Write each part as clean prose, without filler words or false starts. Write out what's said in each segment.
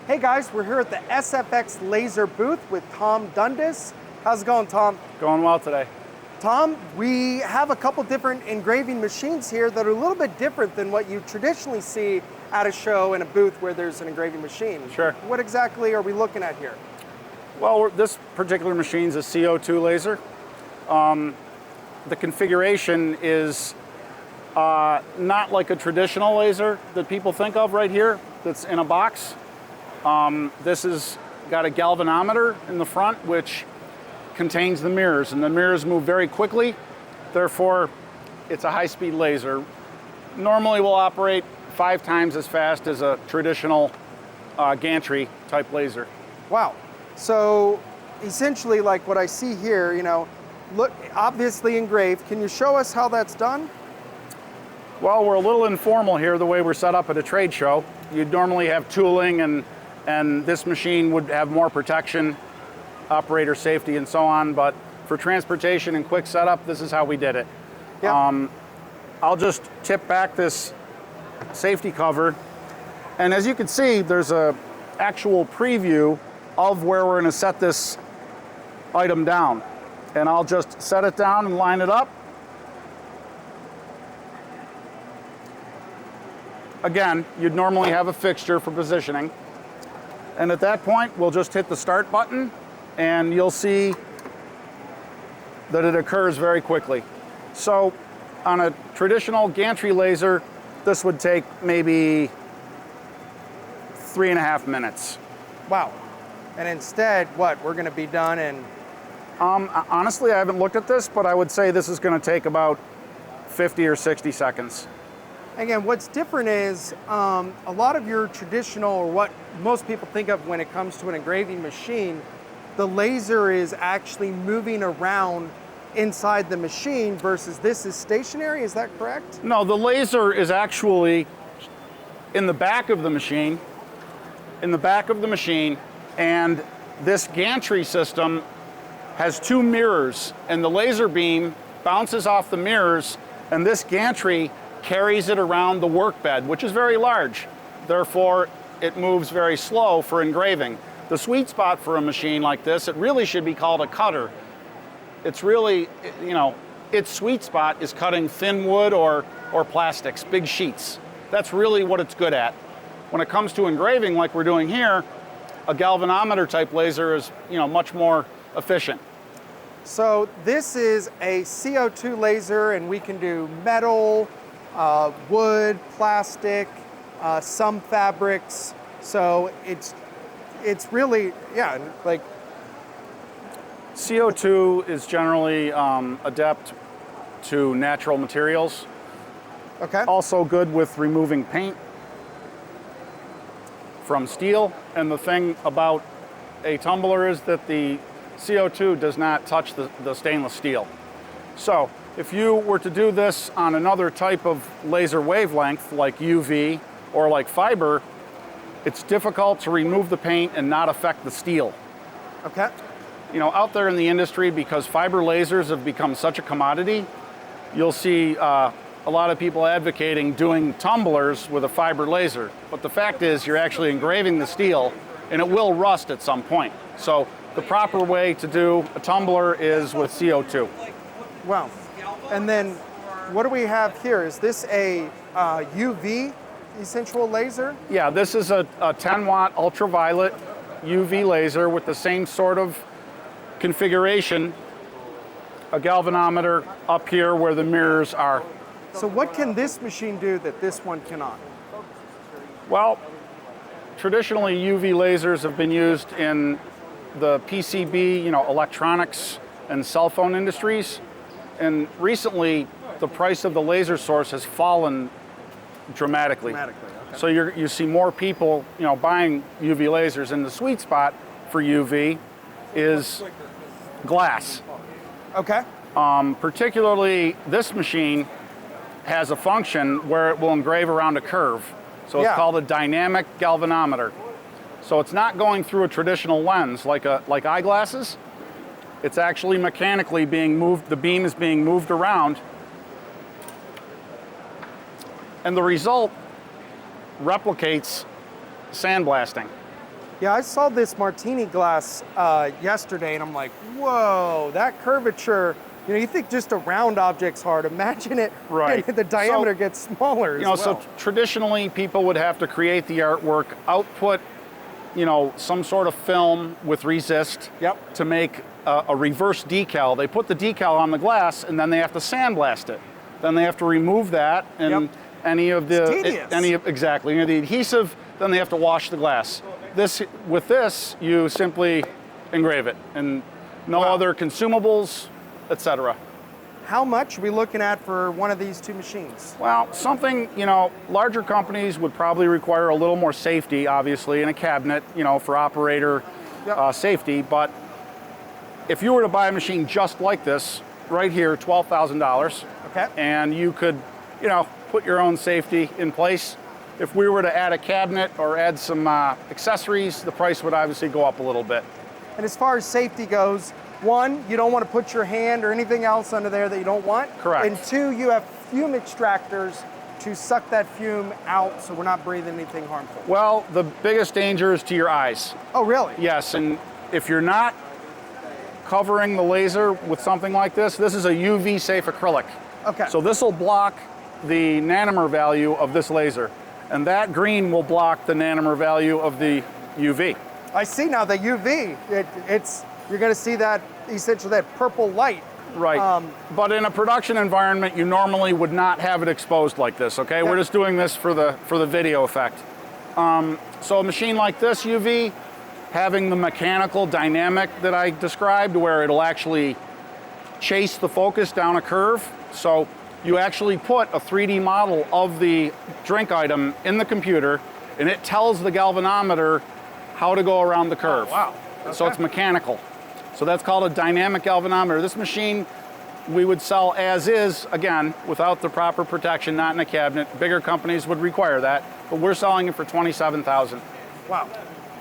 Hey guys, we're here at the SFX Laser booth with Tom Dundas. How's it going, Tom? Going well today. Tom, we have a couple different engraving machines here that are a little bit different than what you traditionally see at a show in a booth where there's an engraving machine. Sure. What exactly are we looking at here? Well, this particular machine is a CO2 laser. The configuration is not like a traditional laser that people think of right here that's in a box. This has got a galvanometer in the front which contains the mirrors, and the mirrors move very quickly. Therefore, it's a high-speed laser. Normally will operate 5 times as fast as a traditional gantry type laser. Wow. So essentially, like what I see here, look, obviously engraved. Can you show us how that's done? Well, we're a little informal here the way we're set up at a trade show. You'd normally have tooling and this machine would have more protection, operator safety and so on, but for transportation and quick setup, this is how we did it. Yeah. I'll just tip back this safety cover, and as you can see, there's a actual preview of where we're going to set this item down. And I'll just set it down and line it up. Again, you'd normally have a fixture for positioning. And at that point, we'll just hit the start button and you'll see that it occurs very quickly. So on a traditional gantry laser, this would take maybe 3.5 minutes. Wow. And instead, what, we're going to be done in? Honestly, I haven't looked at this, but I would say this is going to take about 50 or 60 seconds. Again, what's different is a lot of your traditional, or what most people think of when it comes to an engraving machine, the laser is actually moving around inside the machine versus this is stationary, is that correct? No, the laser is actually in the back of the machine, and this gantry system has 2 mirrors, and the laser beam bounces off the mirrors, and this gantry carries it around the workbed, which is very large. Therefore, it moves very slow for engraving. The sweet spot for a machine like this, it really should be called a cutter. It's really, its sweet spot is cutting thin wood or plastics, big sheets. That's really what it's good at. When it comes to engraving like we're doing here, a galvanometer type laser is, much more efficient. So this is a CO2 laser, and we can do metal, wood, plastic, some fabrics. So it's really, yeah, like. CO2 is generally adept to natural materials. Okay. Also good with removing paint from steel. And the thing about a tumbler is that the CO2 does not touch the stainless steel. So if you were to do this on another type of laser wavelength, like UV or like fiber, it's difficult to remove the paint and not affect the steel. Okay. Out there in the industry, because fiber lasers have become such a commodity, you'll see a lot of people advocating doing tumblers with a fiber laser. But the fact is, you're actually engraving the steel, and it will rust at some point. So the proper way to do a tumbler is with CO2. Wow. And then what do we have here? Is this a UV essential laser? Yeah, this is a 10-watt ultraviolet UV laser with the same sort of configuration, a galvanometer up here where the mirrors are. So what can this machine do that this one cannot? Well, traditionally UV lasers have been used in the PCB, electronics and cell phone industries. And recently, the price of the laser source has fallen dramatically. Okay. So you see more people, buying UV lasers, and the sweet spot for UV is glass. Okay. Particularly, this machine has a function where it will engrave around a curve. So it's called a dynamic galvanometer. So it's not going through a traditional lens like eyeglasses. It's actually mechanically being moved, the beam is being moved around. And the result replicates sandblasting. Yeah, I saw this martini glass yesterday, and I'm like, whoa, that curvature. You know, you think just a round object's hard. Imagine it, Right. the diameter gets smaller as well. So traditionally people would have to create the artwork, output, some sort of film with resist to make a reverse decal. They put the decal on the glass and then they have to sandblast it. Then they have to remove that and any of the any of the adhesive, then they have to wash the glass. With this, you simply engrave it and no other consumables, etc. How much are we looking at for one of these two machines? Well, something, larger companies would probably require a little more safety, obviously, in a cabinet, for operator safety. But if you were to buy a machine just like this, right here, $12,000. Okay. And you could, put your own safety in place. If we were to add a cabinet or add some accessories, the price would obviously go up a little bit. And as far as safety goes, one, you don't want to put your hand or anything else under there that you don't want. Correct. And two, you have fume extractors to suck that fume out so we're not breathing anything harmful. Well, the biggest danger is to your eyes. Oh, really? Yes, and if you're not covering the laser with something like this is a UV safe acrylic. Okay. So this will block the nanomer value of this laser, and that green will block the nanomer value of the UV. I see now the UV, you're going to see that, essentially that purple light. Right, but in a production environment, you normally would not have it exposed like this, okay? We're just doing this for the video effect. So a machine like this, UV, having the mechanical dynamic that I described, where it'll actually chase the focus down a curve. So you actually put a 3D model of the drink item in the computer, and it tells the galvanometer how to go around the curve. Oh, wow. Okay. So it's mechanical. So that's called a dynamic galvanometer. This machine we would sell as is, again, without the proper protection, not in a cabinet. Bigger companies would require that, but we're selling it for $27,000. Wow.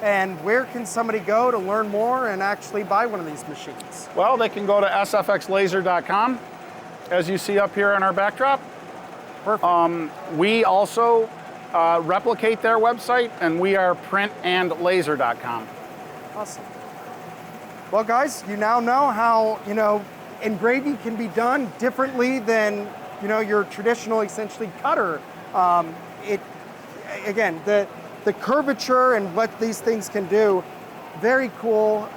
And where can somebody go to learn more and actually buy one of these machines? Well, they can go to sfxlaser.com, as you see up here on our backdrop. Perfect. We also replicate their website, and we are printandlaser.com. Awesome. Well, guys, you now know how, engraving can be done differently than, your traditional, essentially, cutter. Again, the curvature and what these things can do, very cool.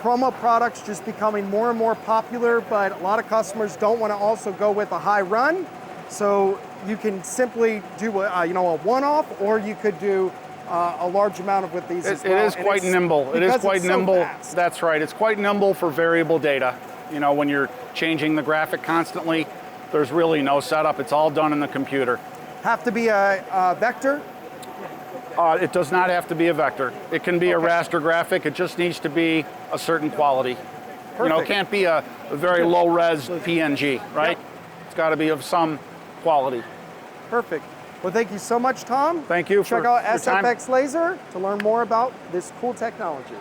Promo products just becoming more and more popular, but a lot of customers don't want to also go with a high run. So you can simply do a one-off, or you could do a large amount of with these as well. It is quite nimble. It is quite nimble. Fast. That's right. It's quite nimble for variable data. When you're changing the graphic constantly, there's really no setup. It's all done in the computer. Have to be a vector? It does not have to be a vector. It can be a raster graphic. It just needs to be a certain quality. Perfect. It can't be a very low-res PNG, right? Yep. It's got to be of some quality. Perfect. Well, thank you so much, Tom. Thank you. Check out SFX Laser to learn more about this cool technology.